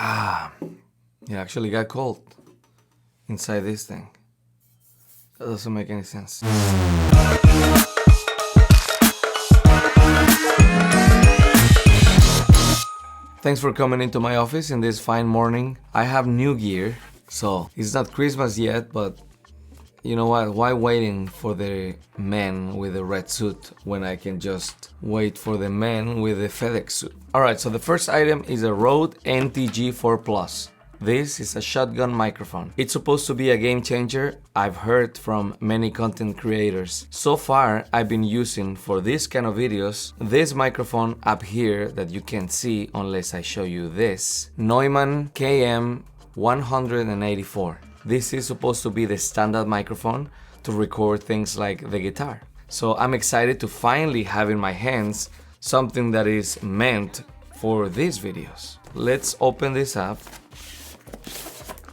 It actually got cold inside this thing. That doesn't make any sense. Thanks for coming into my office in this fine morning. I have new gear, so it's not Christmas yet, but you know what? Why waiting for the man with the red suit when I can just wait for the man with the FedEx suit? Alright, so the first item is a Rode NTG4 Plus. This is a shotgun microphone. It's supposed to be a game changer. I've heard from many content creators. So far, I've been using for this kind of videos, this microphone up here that you can't see unless I show you this. Neumann KM184. This is supposed to be the standard microphone to record things like the guitar. So I'm excited to finally have in my hands something that is meant for these videos. Let's open this up.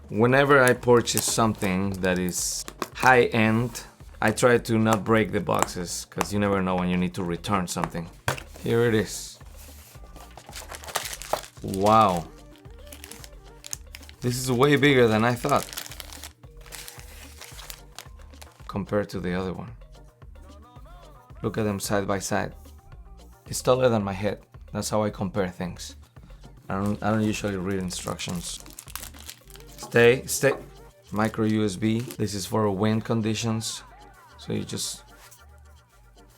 Whenever I purchase something that is high-end, I try to not break the boxes because you never know when you need to return something. Here it is. Wow. This is way bigger than I thought compared to the other one. Look at them side by side. It's taller than my head. That's how I compare things. I don't usually read instructions. Stay. Micro USB. This is for wind conditions. So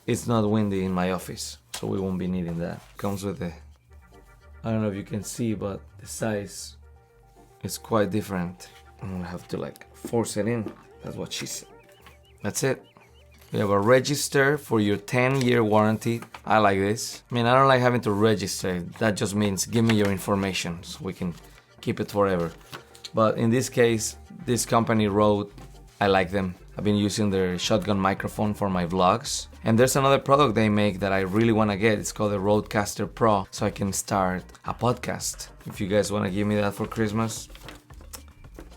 it's not windy in my office, so we won't be needing that. Comes with I don't know if you can see, but the size is quite different. I'm gonna have to like force it in. That's what she said. That's it. We have a register for your 10-year warranty. I like this. I mean, I don't like having to register. That just means give me your information so we can keep it forever. But in this case, this company Rode, I like them. I've been using their shotgun microphone for my vlogs. And there's another product they make that I really want to get. It's called the Rodecaster Pro, so I can start a podcast. If you guys want to give me that for Christmas,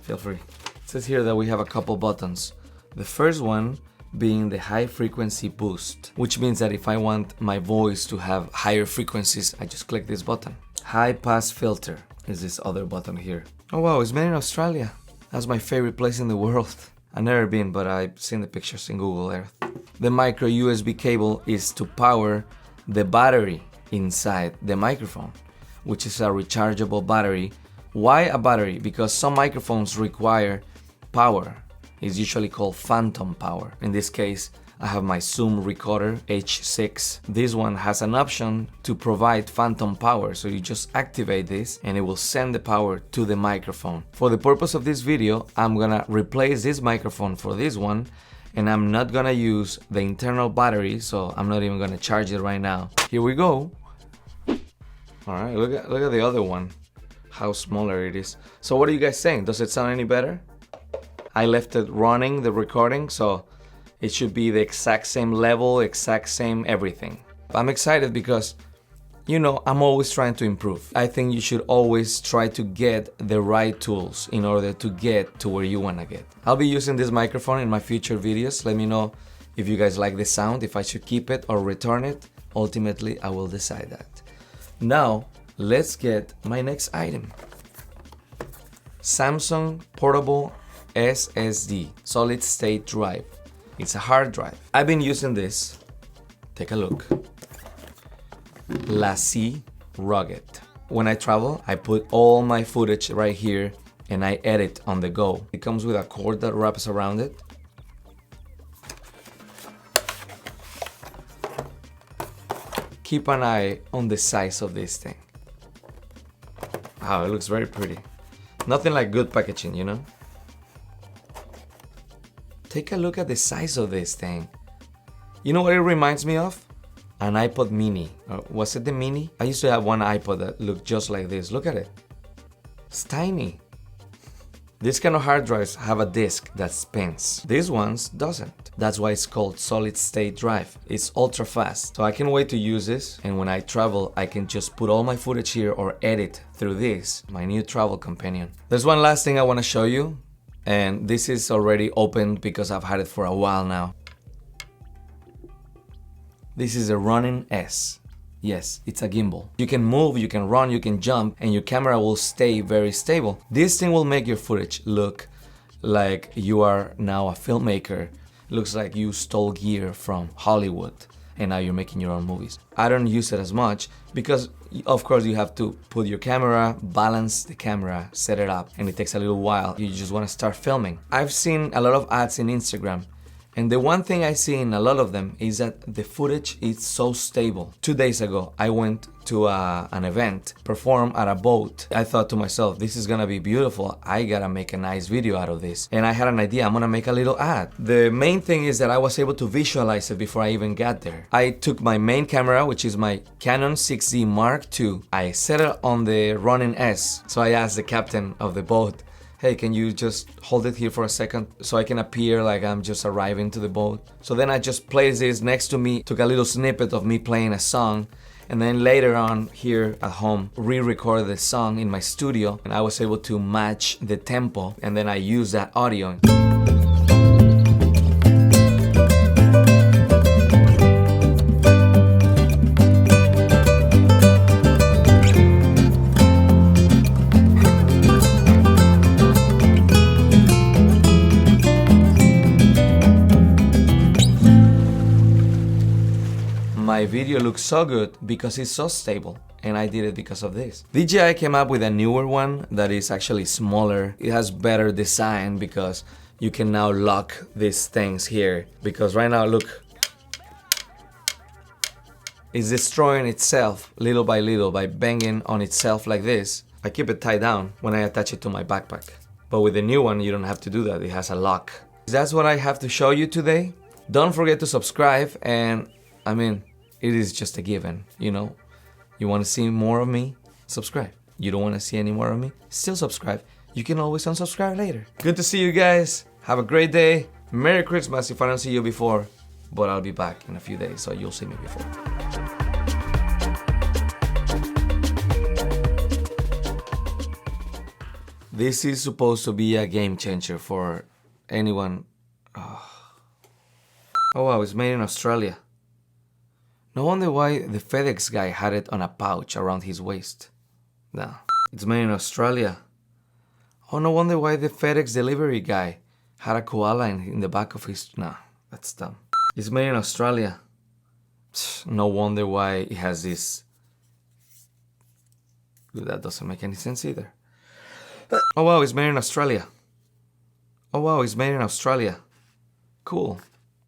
feel free. It says here that we have a couple buttons. The first one being the high frequency boost, which means that if I want my voice to have higher frequencies, I just click this button. High pass filter is this other button here. Oh wow, it's made in Australia. That's my favorite place in the world. I've never been, but I've seen the pictures in Google Earth. The micro USB cable is to power the battery inside the microphone, which is a rechargeable battery. Why a battery? Because some microphones require power. It's usually called phantom power. In this case, I have my Zoom recorder H6. This one has an option to provide phantom power, so you just activate this and it will send the power to the microphone. For the purpose of this video, I'm gonna replace this microphone for this one, and I'm not gonna use the internal battery, so I'm not even gonna charge it right now. Here we go. Alright, look at the other one, how smaller it is. So what are you guys saying? Does it sound any better? I left it running, the recording, so it should be the exact same level, exact same everything. I'm excited because, you know, I'm always trying to improve. I think you should always try to get the right tools in order to get to where you want to get. I'll be using this microphone in my future videos. Let me know if you guys like the sound, if I should keep it or return it. Ultimately, I will decide that. Now, let's get my next item. Samsung Portable SSD, solid state drive. It's a hard drive. I've been using this. Take a look. Lassie Rugged. When I travel, I put all my footage right here and I edit on the go. It comes with a cord that wraps around it. Keep an eye on the size of this thing. Wow, it looks very pretty. Nothing like good packaging, you know? Take a look at the size of this thing. You know what it reminds me of? An iPod mini. Was it the mini? I used to have one iPod that looked just like this. Look at it. It's tiny. This kind of hard drives have a disk that spins. This one's doesn't. That's why it's called solid state drive. It's ultra fast. So I can wait to use this, and when I travel, I can just put all my footage here or edit through this, my new travel companion. There's one last thing I want to show you. And this is already opened because I've had it for a while now. This is a Ronin-S. Yes, it's a gimbal. You can move, you can run, you can jump, and your camera will stay very stable. This thing will make your footage look like you are now a filmmaker. Looks like you stole gear from Hollywood and now you're making your own movies. I don't use it as much because of course you have to put your camera, balance the camera, set it up, and it takes a little while. You just want to start filming. I've seen a lot of ads in Instagram, and the one thing I see in a lot of them is that the footage is so stable. 2 days ago, I went to an event, perform at a boat. I thought to myself, this is gonna be beautiful. I gotta make a nice video out of this. And I had an idea, I'm gonna make a little ad. The main thing is that I was able to visualize it before I even got there. I took my main camera, which is my Canon 6D Mark II. I set it on the Ronin-S. So I asked the captain of the boat, hey, can you just hold it here for a second so I can appear like I'm just arriving to the boat? So then I just placed this next to me, took a little snippet of me playing a song, and then later on here at home, re-recorded the song in my studio, and I was able to match the tempo, and then I used that audio. My video looks so good because it's so stable, and I did it because of this. DJI came up with a newer one that is actually smaller. It has better design because you can now lock these things here. Because right now, look, it's destroying itself little by little by banging on itself like this. I keep it tied down when I attach it to my backpack. But with the new one, you don't have to do that. It has a lock. That's what I have to show you today. Don't forget to subscribe, and I mean, it is just a given, you know. You want to see more of me? Subscribe. You don't want to see any more of me? Still subscribe. You can always unsubscribe later. Good to see you guys. Have a great day. Merry Christmas if I don't see you before. But I'll be back in a few days, so you'll see me before. This is supposed to be a game changer for anyone. Oh wow, it's made in Australia. No wonder why the FedEx guy had it on a pouch around his waist. No, it's made in Australia. Oh, no wonder why the FedEx delivery guy had a koala in the back of his... Nah, that's dumb. It's made in Australia. No wonder why it has this... That doesn't make any sense either. Oh wow, it's made in Australia. Oh wow, it's made in Australia. Cool.